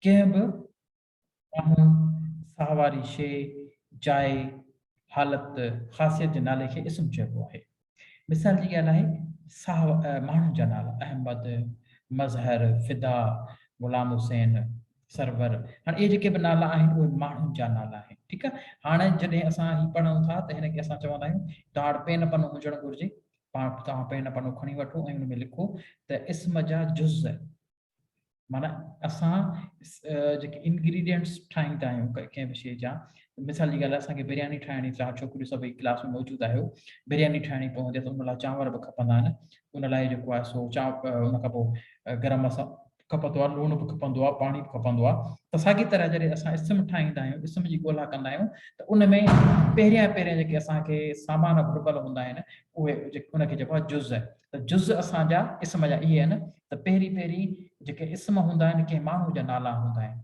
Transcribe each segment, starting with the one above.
कंहिं बि माण्हू साहवारी शइ जाइ हालत ख़ासियत जे नाले खे इस्म चइबो आहे। मिसाल जी ॻाल्हि आहे माण्हुनि जा नाला अहमद, मज़हर, फिदा, गुलाम हुसैन, सरवर। हाणे इहे जेके बि नाला आहिनि उहे माण्हुनि जा नाला आहिनि। ठीकु आहे। हाणे जॾहिं असां ही पढ़ूं था त हिनखे असां चवंदा आहियूं तव्हां वटि पेन पनो हुजणु घुरिजे। तव्हां पेन पनो खणी वठो ऐं हुन में लिखो त इस्म जा जुज़, माना असां जेके इंग्रीडियंट्स ठाहींदा आहियूं कंहिं बि शइ जा। मिसाल जी ॻाल्हि आहे असांखे बिरयानी ठाहिणी, तव्हां छोकिरियूं सभई क्लास में मौजूदु आहियो, बिरयानी ठाहिणी पवंदी आहे त उन लाइ चांवर बि खपंदा आहिनि। उन लाइ जेको आहे सो उन खां पोइ गरम मसालो खपंदो आहे, लूणु बि खपंदो आहे, पाणी बि खपंदो आहे। त साॻी तरह जॾहिं असां इस्म ठाहींदा आहियूं, इस्म जी ॻोल्हा कंदा आहियूं त उन में पहिरियां जेके असांखे सामान घुरिबल हूंदा आहिनि उहे उनखे चइबो आहे जुज़। त जुज़ असांजा इस्म जा इहे आहिनि। त पहिरीं जेके इस्म हूंदा आहिनि कंहिं माण्हू जा नाला हूंदा आहिनि।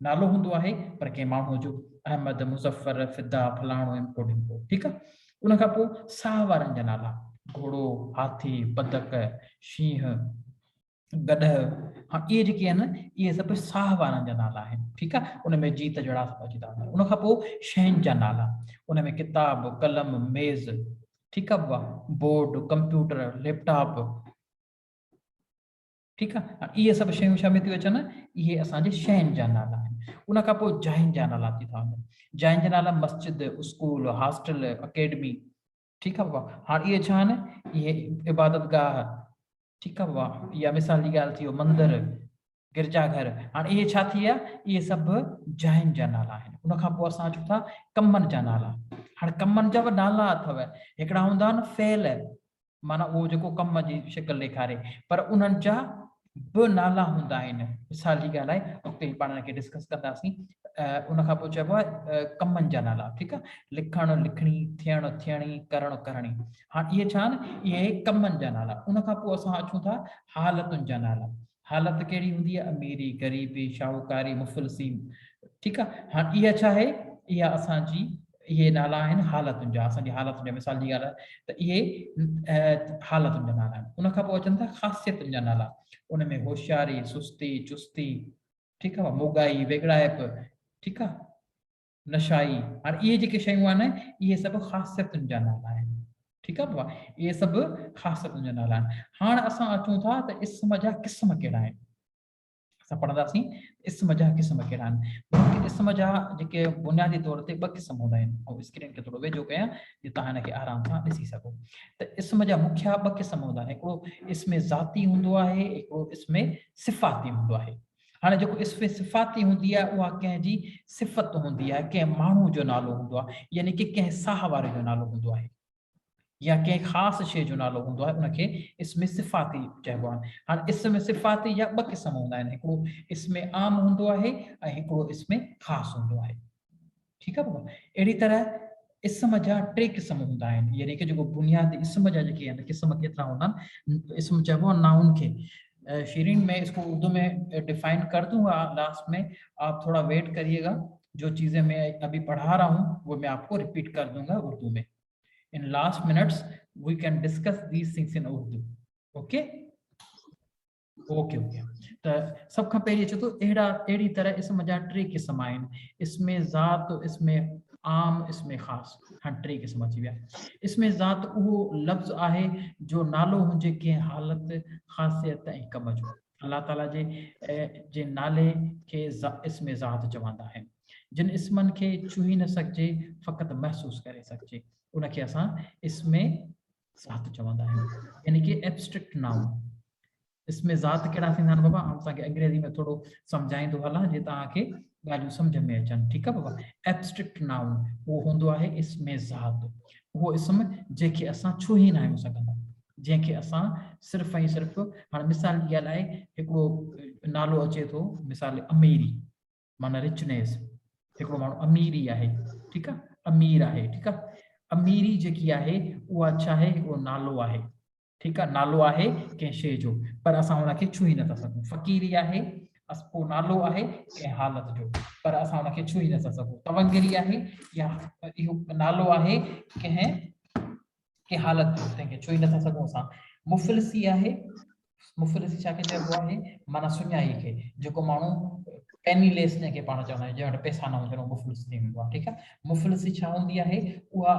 नालो हूंदो आहे पर कंहिं माण्हू जो, अहमद, मुज़फ़र, फिदा, फलाणो ढिमको। ठीकु आहे। उन खां पोइ साह वारनि जा नाला, घोड़ो, हाथी, बदक, शींहं, गॾह। हाँ इहे जेके आहिनि इहे सभु साह वारनि जा नाला आहिनि। ठीकु आहे। उन में जीत जड़ा सभु अची था वञनि। उन खां पोइ शयुनि जा नाला, उन में किताब, कलम, मेज़, ठीकु आहे, बोर्ड, कंप्यूटर, लैपटॉप। ठीकु आहे। इहे सभु शयूं छा में थियूं अचनि, इहे असांजे शयुनि जा नाला आहिनि। उन खां पोइ जायुनि जा नाला थी था वञनि। जायुनि जा नाला मस्जिद, स्कूल, हॉस्टल, अकेडमी। ठीकु आहे। हाणे इहे छा आहिनि, इहे इबादतगाह। ठीकु आहे। या मिसाल जी ॻाल्हि थी वियो मंदर, गिरजाघर। हाणे इहे छा थी विया, इहे सभु जायुनि जा नाला आहिनि। उन खां पोइ असां अचूं था कमनि जा नाला। हाणे कमनि जा बि नाला अथव। हिकिड़ा हूंदा आहिनि फ़ेल, माना उहो जेको कम जी शिकिल ॾेखारे, पर उन्हनि जा बि नाला हूंदा आहिनि। मिसाल जी ॻाल्हि आहे, अॻिते पाण हिनखे डिस्कस कंदासीं। उन खां पोइ चइबो आहे कमनि जा नाला। ठीकु आहे। लिखणु, लिखणी, थियणु, थियणी, करणु, करणी। हाणे इहे छा आहिनि, इहे कमनि जा नाला। उन खां पोइ असां अचूं था हालतुनि जा नाला। हालत कहिड़ी हूंदी आहे, अमीरी, ग़रीबी, शाहूकारी, मुफ़लिसी। ठीकु आहे। हाणे इहा छा आहे, इहा असांजी इहे नाला आहिनि हालतुनि जा, असांजी हालतुनि जा। मिसाल जी ॻाल्हि आहे त इहे हालतुनि जा नाला आहिनि। उन खां पोइ अचनि था ख़ासियतुनि जा नाला। उन में होशियारी, सुस्ती, चुस्ती, ठीकु आहे, मोगाई, वेगड़ाइप, ठीकु आहे, नशाई। हाणे इहे जेके शयूं आहिनि इहे सभु ख़ासियतुनि जा नाला आहिनि। ठीकु आहे बाबा। इहे सभु ख़ासियतुनि जा नाला आहिनि। हाणे असां अचूं था त इस्म जा क़िस्म कहिड़ा आहिनि। असां पढ़ंदासीं इस्म जा क़िस्म कहिड़ा आहिनि। इस्म जा जेके बुनियादी तौर ते ॿ क़िस्म हूंदा आहिनि। ऐं स्क्रीन खे थोरो वेझो कयां जीअं तव्हां हिनखे आराम सां ॾिसी सघो। त इस्म जा मुख्य ॿ क़िस्म हूंदा आहिनि। हिकिड़ो इस्म ज़ाती हूंदो आहे, हिकिड़ो इस्म सिफ़ाती हूंदो आहे। हाणे जेको इस्म सिफ़ाती हूंदी आहे उहा कंहिंजी सिफ़त हूंदी आहे, कंहिं माण्हू जो नालो हूंदो आहे, यानी कि कंहिं साह वारे जो नालो हूंदो आहे, या कंहिं ख़ासि शइ जो नालो हूंदो आहे, उनखे इस्म सिफ़ाती चइबो आहे। हाणे इस्म सिफ़ाती जा ॿ क़िस्म हूंदा आहिनि। हिकिड़ो इस्म आम हूंदो आहे ऐं हिकिड़ो इस्म ख़ासि हूंदो आहे। ठीकु आहे बाबा। अहिड़ी तरह इस्म जा टे क़िस्म हूंदा आहिनि, यानी कि जेको बुनियादी इस्म जा जेके आहिनि क़िस्म केतिरा हूंदा आहिनि। इस्म चइबो आहे नाउन खे। शीरीन में इसको उर्दू में डिफाइन कर दूंगा लास्ट में, आप थोड़ा वेट करिएगा। जो चीज़ें मैं अभी पढ़ा रहा हूँ वो मैं आपको रिपीट कर दूंगा उर्दू में। In last minutes we can discuss these things in Urdu. Okay? Okay okay. त सब खां पहिरीं अचे थो अहिड़ी तरह इस्म जा टे क़िस्म आहिनि। इस्म ज़ात, इस्म आम, इस्म ख़ास। हाणे टे क़िस्म अची विया। इस्म ज़ात उहो लफ़्ज़ आहे जो नालो हुजे कंहिं हालत, ख़ासियत ऐं कम जो। अल्लाह ताला जे नाले खे इस्म ज़ात चवंदा आहिनि। जिन इस्मनि खे छुही न सघिजे, फ़क़ति महसूस करे सघिजे, उनखे असां इस्म ज़ात चवंदा आहियूं, यानी कि एब्स्ट्रैक्ट नाउन। इसमें ज़ात कहिड़ा थींदा आहिनि बाबा, आउं तव्हांखे अंग्रेज़ी में थोरो सम्झाईंदो हलां जीअं तव्हांखे ॻाल्हियूं सम्झ में अचनि। ठीकु आहे बाबा। एब्स्ट्रैक्ट नाउन उहो हूंदो आहे इस्म ज़ात। उहो इस्म जंहिंखे असां छुही न आहियूं सघंदा, जंहिंखे असां सिर्फ़ु ऐं सिर्फ़ु। हाणे मिसाल जी ॻाल्हि आहे, हिकिड़ो नालो अचे थो, मिसाल अमीरी माना रिचनेस। हिकिड़ो माण्हू अमीरी आहे, ठीकु आहे, अमीर आहे। ठीकु आहे। अमीरी जेकी आहे उहा छा आहे, हिकिड़ो नालो आहे। ठीकु आहे। नालो आहे कंहिं शइ जो, पर असां हुनखे छुही नथा सघूं। फ़क़ीरी आहे, को नालो आहे कंहिं हालत जो, पर असां हुनखे छुही नथा सघूं। तवंगिरी आहे, या इहो नालो आहे कंहिं हालत जो, तंहिंखे छुही नथा सघूं असां। मुफ़लिसी आहे, मुफ़लिसी छा खे चइबो आहे, माना सुञाई खे। जेको माण्हू पेनीलेस जंहिंखे पाण चवंदा आहियूं, जंहिं वटि पैसा न हुजनि मुफ़लिस थी वेंदो आहे। ठीकु आहे, मुफ़लिसी छा हूंदी आहे, उहा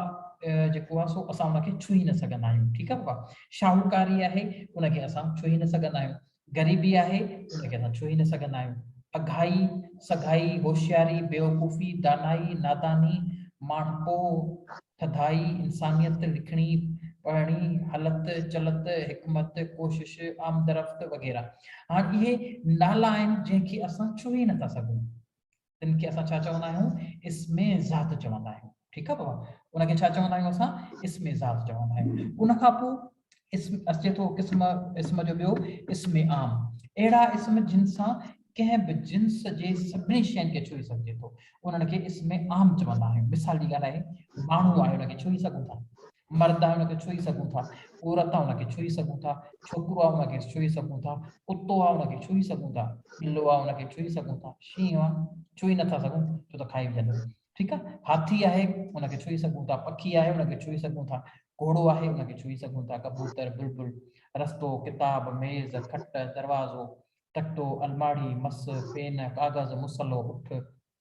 जेको आहे सो असां उनखे छुई न सघंदा आहियूं। ठीकु आहे बाबा, शाहूकारी आहे उनखे असां छुई न सघंदा आहियूं, ग़रीबी आहे उनखे असां छुई न सघंदा आहियूं, अघाई सगाई होशियारी बेवकूफ़ी दानाई नादानी माणपो थधाई इंसानियत लिखणी पढ़णी हलत चलत हिकमत कोशिश आमदरफ़्त वग़ैरह। हाणे इहे नाला आहिनि जंहिंखे असां छुई नथा सघूं, तिन खे असां छा चवंदा आहियूं, इस्मे ज़ात चवंदा आहियूं। ठीकु आहे बाबा, उनखे छा चवंदा आहियूं असां, इस्मे ज़ात चवंदा आहियूं। उन खां पोइ इस्म अचे थो क़िस्म, इस्म जो ॿियो इस्मे आम, अहिड़ा इस्म जिन सां कंहिं बि जिन्स जे सभिनी शयुनि खे छुई सघिजे थो, उन्हनि खे इस्मे आम चवंदा आहियूं। मिसाल जी ॻाल्हि आहे, माण्हू आहे उनखे छुई सघूं था, मर्द आहे उनखे छुई सघूं था, औरत आहे उनखे छुई सघूं था, छोकिरो आहे उनखे छुई सघूं था, कुतो आहे उनखे छुई सघूं था, ॿिलो आहे उनखे छुई सघूं था, शींहुं आहे छुई नथा सघूं छो त खाई वञनि। ठीकु आहे, हाथी आहे उनखे छुई सघूं था, पखी आहे उनखे छुई सघूं था, घोड़ो आहे उनखे छुई सघूं था, कबूतर बुलबुल रस्तो किताब मेज़ खट दरवाज़ो तख्तो अलमारी मस पेन कागज़ मुसलो उठ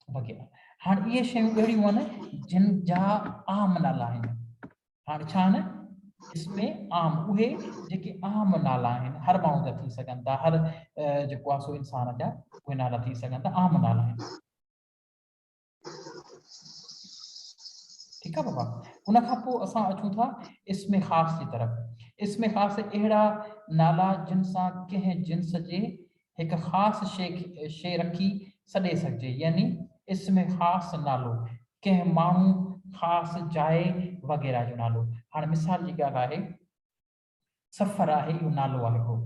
वग़ैरह। हाणे इहे शयूं अहिड़ियूं आहिनि जिन जा आम नाला आहिनि। हाणे छा आहिनि, इसमें आम उहे जेके आम नाला आहिनि, हर माण्हू जा थी सघनि था, हर जेको आहे सो इंसान जा उहे नाला थी सघनि था, आम नाला आहिनि। ठीकु आहे बाबा, उन खां पोइ असां अचूं था इसमें ख़ासि जी तरफ़। इसमें ख़ासि अहिड़ा नाला जिन सां कंहिं जिन्स जे हिकु ख़ासि शइ रखी सॾे सघिजे, यानी इसमें ख़ासि नालो कंहिं माण्हू ख़ासि जाइ वग़ैरह जो नालो। हाणे मिसाल जी ॻाल्हि आहे, सफ़र आहे, इहो नालो आहे हिकिड़ो,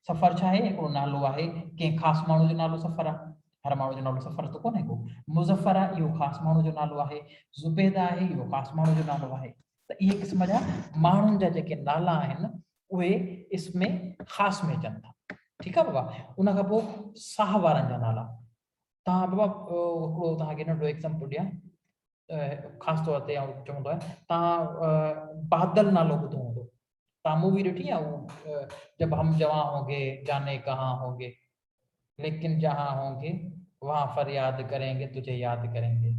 सफ़र छा आहे, हिकिड़ो नालो आहे, कंहिं ख़ासि माण्हू जो नालो सफ़र आहे, हर माण्हू जो नालो सफ़र त कोन्हे को। मुज़फ़र आहे, इहो ख़ासि माण्हू जो नालो आहे, ज़ुबैदा आहे, इहो ख़ासि माण्हू जो नालो आहे। त इहे क़िस्म जा माण्हुनि जा जेके नाला आहिनि उहे इसमें ख़ासि में अचनि था। ठीकु आहे बाबा, उन खां पोइ साह वारनि जा नाला। तव्हां बाबा हिकिड़ो तव्हांखे नंढो एग्ज़ाम्पल ॾियां, ख़ासि तौर ते आउं चवंदो आहियां, तव्हां बादल नालो ॿुधो हूंदो, तव्हां मूवी ॾिठी आहे उहो, जब हम जवां होंगे जाने कहाँ होंगे लेकिन जहाँ होंगे वहाँ फरियाद करेंगे तुझे याद करेंगे।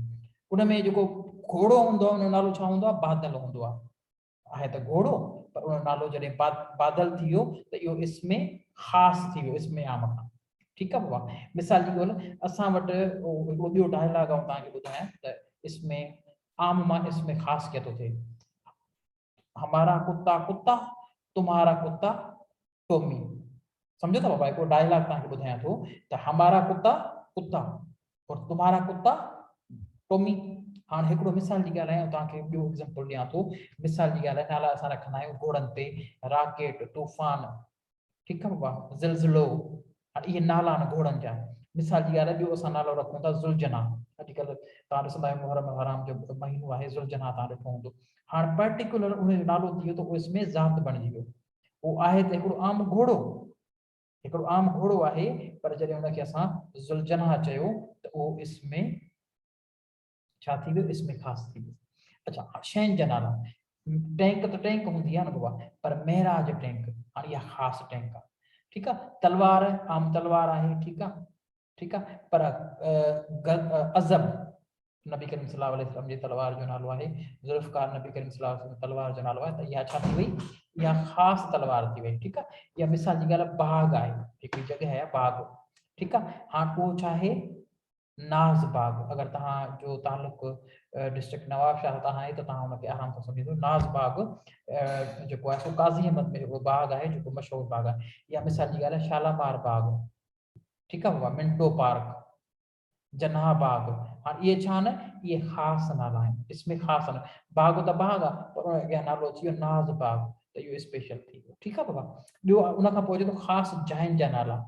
उन में जेको घोड़ो हूंदो आहे उन नालो छा हूंदो आहे, बादल हूंदो आहे त घोड़ो, पर उन नालो जॾहिं बादल थी वियो त इहो इसमें ख़ासि थी वियो, इसमें आम खां। ठीकु आहे बाबा, मिसाल जी ॻाल्हि असां वटि हिकिड़ो ॿियो डायलॉग आऊं तव्हांखे ॿुधायां त इसमें आम मां इसमें ख़ासि कीअं थो थिए। हमारा कुत्ता कुत्ता तुम्हारा कुत्ता टोमी। समझो था बाबा, हिकिड़ो डायलॉग तव्हांखे ॿुधायां थो त हमारा कुत्ता कुत्ता और तुम्हारा कुत्ता टोमी। हाणे हिकिड़ो मिसाल जी ॻाल्हि आहे, तव्हांखे ॿियो एग्ज़ाम्पल ॾियां थो। मिसाल जी ॻाल्हि आहे, नाला असां रखंदा आहियूं घोड़नि ते, राकेट तूफ़ान, ठीकु आहे बाबा, ज़िलज़िलो। हाणे इहे नाला आहिनि घोड़नि जा। मिसाल जी ॻाल्हि आहे, ॿियो असां नालो रखूं था ज़ुलझना। अॼुकल्ह तव्हां ॾिसंदा आहियो मुहर्रम हराम जो महीनो आहे, ज़ुलझना तव्हां ॾिठो हूंदो। हाणे पर्टिकुलर उन जो नालो थी वियो त उहो इसमें ज़ात बणिजी वियो। उहो आहे त हिकिड़ो आम घोड़ो, हिकिड़ो आम घोड़ो आहे, पर जॾहिं हुनखे असां ज़ुलझना चयो त उहो इसमें छा थी वियो, इसमें ख़ासि थी वियो। अच्छा, शयुनि जा नाला, टैंक त टैंक हूंदी आहे न बाबा, पर महराज टैंक, हाणे इहा ख़ासि टैंक आहे। ठीकु आहे, तलवार आम तलवार आहे, ठीकु आहे, ठीकु आहे, पर अज़ब नबी करीम सल्लल्लाहु अलैहि वसल्लम जी तलवार जो नालो आहे, ज़ुल्फ़कार नबी करीम सल्लल्लाहु अलैहि वसल्लम तलवार जो नालो आहे, त इहा छा थी वई, इहा ख़ासि तलवार थी वई। ठीकु आहे, इहा मिसाल जी ॻाल्हि आहे, बाग आहे, हिकिड़ी जॻह आहे बाग। ठीकु आहे, हाणे पोइ छा आहे, नाज़ बाग। अगरि तव्हांजो तालुक डिस्ट्रिक्ट नवाबशाह तां आहे त तव्हां हुनखे आराम सां सम्झंदो। नाज़ बाग जेको आहे सो काज़ी अहमद में हिकिड़ो बाग आहे जेको मशहूरु बाग आहे। या मिसाल जी ॻाल्हि आहे शालामार बाग, ठीकु आहे बाबा, मिंटो पार्क, जनाह बाग। हाणे इहे छा आहिनि, इहे ख़ासि नाला आहिनि, इसमें ख़ासि आहिनि। बाग त बाग आहे, पर उन अॻियां नालो अची वियो नाज़ बाग, त इहो स्पेशल थी वियो। ठीकु आहे बाबा, ॿियो उन खां पोइ अचे थो ख़ासि जाइनि जा नाला।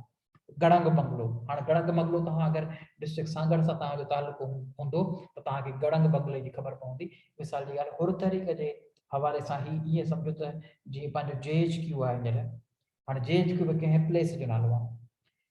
गड़ंग बंगलो। हाणे गड़ंग बंगलो तव्हां अगरि डिस्ट्रिक्ट सांगड़ सां तव्हांजो तालुको हूंदो त तव्हांखे गड़ंग बंगले जी ख़बर पवंदी। मिसाल जी ॻाल्हि, हुर तरीक़ जे हवाले सां ई ईअं सम्झो त जीअं पंहिंजो JHQ आहे हींअर, हाणे JHQ बि कंहिं प्लेस जो नालो आहे,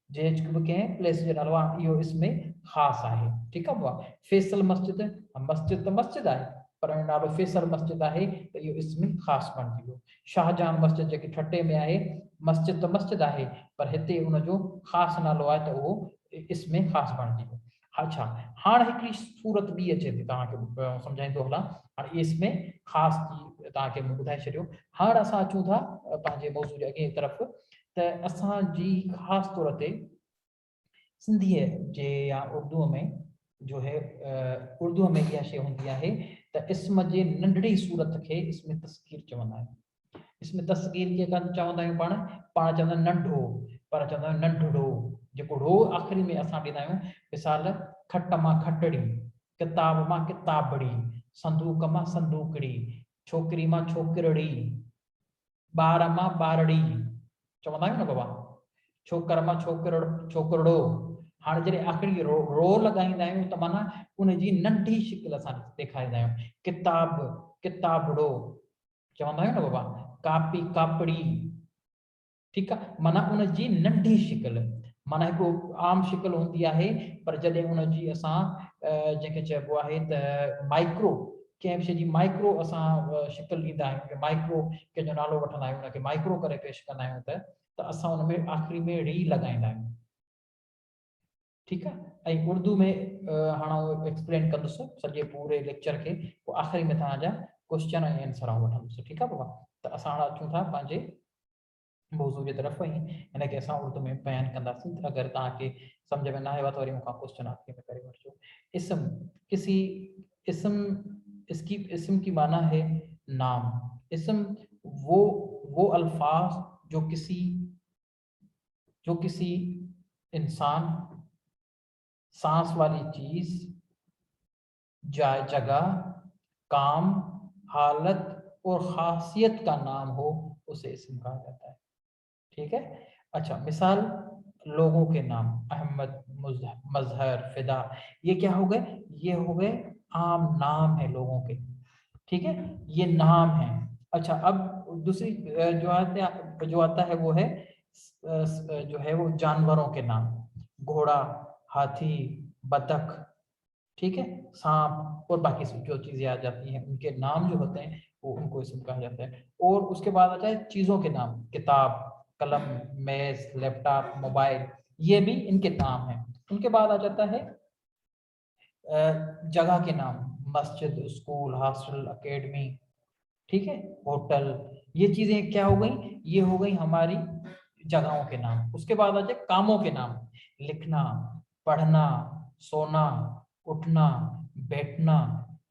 JHQ बि कंहिं प्लेस जो नालो आहे, इहो इसमें ख़ासि आहे। ठीकु आहे बाबा, फैसल मस्जिद, मस्जिद त मस्जिद आहे, पर हुन नालो फैसल मस्जिद आहे त इहो इसमें ख़ासि बणिजी वियो। शाहजहान मस्जिद जेकी ठटे में आहे, मस्जिद त मस्जिद आहे, पर हिते हुनजो ख़ासि नालो आहे त उहो इसमें ख़ास बणिजी वियो। अच्छा, हाणे हिकिड़ी सूरत ॿी अचे थी तव्हांखे सम्झाईंदो हलां। हाणे इसमें ख़ासि चीज़ तव्हांखे मूं ॿुधाए छॾियो। हाणे असां अचूं था पंहिंजे मौज़ूअ जे अॻे तरफ़, त असांजी ख़ासि तौर ते सिंधीअ जे या उर्दूअ में जो है उर्दूअ में इहा शइ हूंदी आहे त इस्म जे नंढड़ी सूरत खे इसमें तस्कीर चवंदा आहियूं। इसमें तस्कीर खे चवंदा आहियूं पाण चवंदा आहियूं नंढो, पर चवंदा आहियूं नंढड़ो, जेको रो आख़िरी में असां ॾींदा आहियूं। मिसाल, खट मां खटड़ी, किताब मां किताबड़ी, संदूक मां संदूकड़ी, छोकिरी मां छोकिरड़ी, ॿार मां ॿारड़ी, चवंदा आहियूं न बाबा, छोकर मां छोकिरड़ो। हाणे जॾहिं आख़िरी रो लॻाईंदा आहियूं त माना उनजी नंढी शिकिल असां ॾेखारींदा आहियूं। किताब किताबड़ो चवंदा आहियूं न बाबा, कापी कापड़ी, ठीकु आहे। माना उनजी नंढी शिकिल, माना हिकिड़ो आम शिकिल हूंदी आहे, पर जॾहिं उनजी असां जंहिंखे चइबो आहे त माइक्रो, कंहिं शइ जी माइक्रो असां शिकिल ॾींदा आहियूं, माइक्रो कंहिंजो नालो वठंदा आहियूं, उनखे माइक्रो करे पेश कंदा आहियूं, त असां उन में आख़िरी में री लॻाईंदा आहियूं। ठीकु आहे। ऐं उर्दू में हाणे एक्सप्लेन कंदुसि सॼे पूरे लेक्चर खे, पोइ आख़िरी में तव्हांजा क्वेश्चन ऐं आंसर वठंदुसि। ठीकु आहे बाबा। त असां हाणे अचूं था पंहिंजे मौज़ू जे तरफ़, ऐं हिनखे असां उर्दू में बयानु कंदासीं। अगरि तव्हांखे सम्झ में न आयो आहे त वरी मूंखां क्वेश्चन आख़िरी में करे वठिजो। इसम की माना है नाम। इसम वो अल्फाज जो किसी इंसान, सांस वाली चीज, जगह, काम, हालत और खासियत का नाम हो, उसे इसम कहा जाता है। ठीक है। अच्छा, मिसाल, लोगों के नाम, अहमद, मजहर, फिदा, ये क्या हो गए? ये हो गए आम नाम है लोगों के। ठीक है, ये नाम है। अच्छा, अब दूसरी जो आता है वो है जो है वो जानवरों के नाम, घोड़ा, हाथी, बतख, ठीक है, सांप और बाकी जो चीजें आ जाती हैं, उनके नाम जो होते हैं वो उनको इसम कहा जाता है। और उसके बाद आता है चीजों के नाम, किताब, कलम, मेज, लैपटॉप, मोबाइल, ये भी इनके नाम हैं। उनके बाद आ जाता है जगह के नाम, मस्जिद, स्कूल, हॉस्टल, एकेडमी, ठीक है, होटल। ये चीजें क्या हो गई? ये हो गई हमारी जगहों के नाम। उसके बाद आ जाए कामों के नाम, लिखना, पढ़ना, सोना, उठना, बैठना,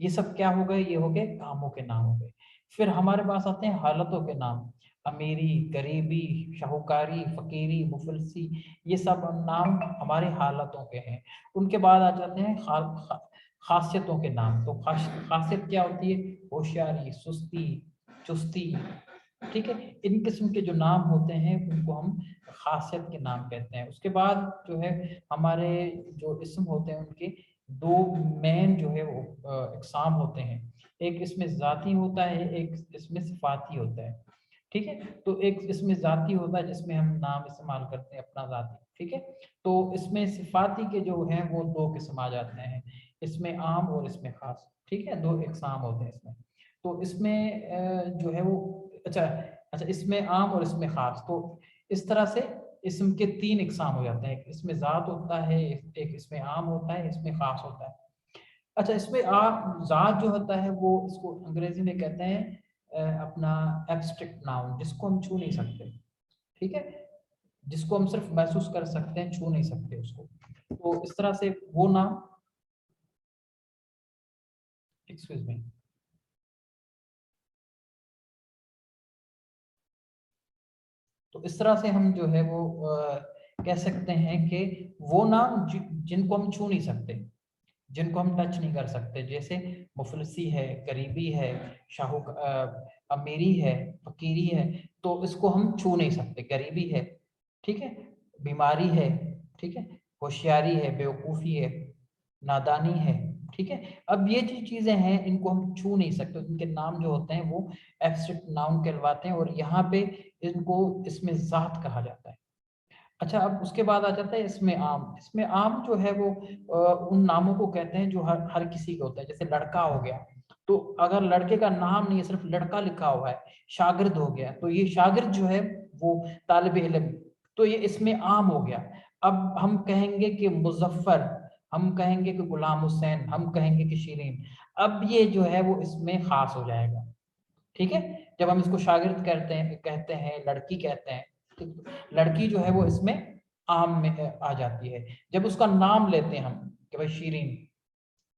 ये सब क्या हो गए? ये हो गए कामों के नाम हो गए। फिर हमारे पास आते हैं हालतों के नाम, अमीरी, गरीबी, शाहूकारी, फकीरी, मुफलसी, ये सब नाम हमारे हालतों के हैं। उनके बाद आ जाते हैं खासियतों के नाम। तो खासियत क्या होती है? होशियारी, सुस्ती, चुस्ती, ठीक है। इन किस्म के जो नाम होते हैं उनको हम खासियत के नाम कहते हैं। उसके बाद जो है हमारे जो इस्म होते हैं उनके दो मेन जो है वो इकसाम होते हैं। एक इसमें जाती होता है, एक इसमें सिफाती होता है। ठीक है, तो एक इसमें जाती होता है जिसमें हम नाम इस्तेमाल करते हैं अपना जाती, ठीक है। तो इसमें सिफाती के जो हैं वो दो किस्म आ जाते हैं, इसमें आम और इसमें खास, ठीक है, दो इकसाम होते हैं इसमें। तो इसमें जो है वो अच्छा इसमें आम और इसमें खास, तो इस तरह से इसम के तीन इकसाम हो जाते हैं। एक इसमें जात होता है, एक इसमें आम होता है, इसमें खास होता है। अच्छा, इसमें जात जो होता है वो इसको अंग्रेजी में कहते हैं अपना एब्स्ट्रैक्ट नाउन, जिसको हम छू नहीं सकते, ठीक है, जिसको हम सिर्फ महसूस कर सकते हैं, छू नहीं सकते उसको। तो इस तरह से वो नाम, एक्सक्यूज मी, तो इस तरह से हम जो है वो कह सकते हैं कि वो नाम जिनको हम छू नहीं सकते, जिनको हम टच नहीं कर सकते, जैसे मुफलसी है, गरीबी है, अमीरी है, फकीरी है, तो इसको हम छू नहीं सकते। गरीबी है, ठीक है, बीमारी है, ठीक है, होशियारी है, बेवकूफ़ी है, नादानी है, ठीक है। अब ये जो चीज़ें हैं इनको हम छू नहीं सकते, इनके नाम जो होते हैं वो एब्स्ट्रैक्ट नाउन कहलवाते हैं, और यहाँ पे इनको इसमें ज़ात कहा जाता है। अच्छा, अब उसके बाद आ जाता है इसमें आम। इसमें आम जो है वो उन नामों को कहते हैं जो हर किसी के होता है। जैसे लड़का हो गया, तो अगर लड़के का नाम नहीं है, सिर्फ लड़का लिखा हुआ है। शागिर्द हो गया, तो ये शागिर्द जो है वो तालिब इल्म, तो ये इसमें आम हो गया। अब हम कहेंगे कि मुजफ्फर, हम कहेंगे कि गुलाम हुसैन, हम कहेंगे कि शीरीन। अब ये जो है वो इसमें खास हो जाएगा, ठीक है। जब हम इसको शागिर्द कहते हैं लड़की कहते हैं, तो लड़की जो है वो इसमें आम में आ जाती है। जब उसका नाम लेते हैं हम कि भाई शीरीन,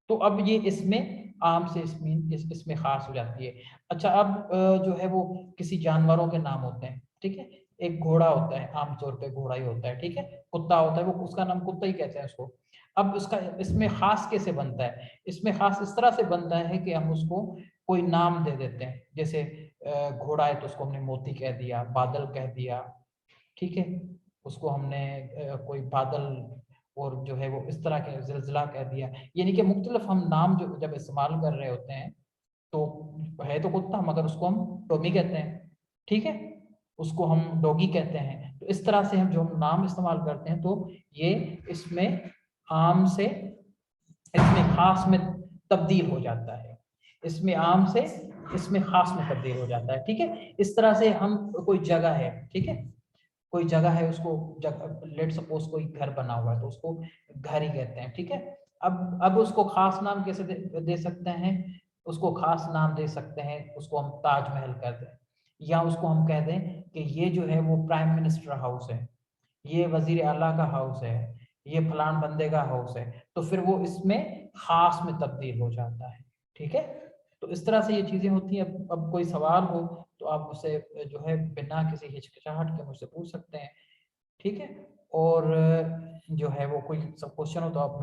तो अब ये इसमें आम से इसमें खास हो जाती है। अच्छा, अब जो है वो किसी जानवरों के नाम होते हैं, ठीक है। एक घोड़ा होता है, आमतौर पे घोड़ा ही होता है, ठीक है। कुत्ता होता है, वो उसका नाम कुत्ता ही कहते हैं उसको। अब उसका इसमें खास कैसे बनता है? इसमें खास इस तरह से बनता है कि हम उसको कोई नाम दे देते हैं। जैसे घोड़ा है तो उसको हमने मोती कह दिया, बादल कह दिया, ठीक है। उसको हमने कोई बादल और जो है वो इस तरह के ज़िलज़िला कह दिया। यानी कि मुख्तलिफ हम नाम जो जब इस्तेमाल कर रहे होते हैं, तो है तो कुत्ता मगर उसको हम टॉमी कहते हैं, ठीक है। उसको हम डॉगी कहते हैं। तो इस तरह से हम जो हम नाम इस्तेमाल करते हैं, तो ये इसमें आम से इसमें खास में तब्दील हो जाता है। इसमें आम से इसमें खास में तब्दील हो जाता है, ठीक है। इस तरह से हम कोई जगह है, ठीक है, कोई जगह है, उसको लेट सपोज कोई घर बना हुआ है तो उसको घर ही कहते हैं, ठीक है। अब उसको खास नाम कैसे दे सकते हैं? उसको खास नाम दे सकते हैं, उसको हम ताजमहल कर दें, या उसको हम कह दें कि ये जो है वो प्राइम मिनिस्टर हाउस है, ये वजीर आला का हाउस है, ये फलान बंदे का हाउस है। तो फिर वो इसमें खास में तब्दील हो जाता है, ठीक है। तो इस तरह से ये चीजें होती हैं। अब कोई सवाल हो तो आप उसे जो है बिना किसी हिचकिचाहट के मुझसे पूछ सकते हैं, ठीक है। और जो है वो कोई सब क्वेश्चन हो तो आप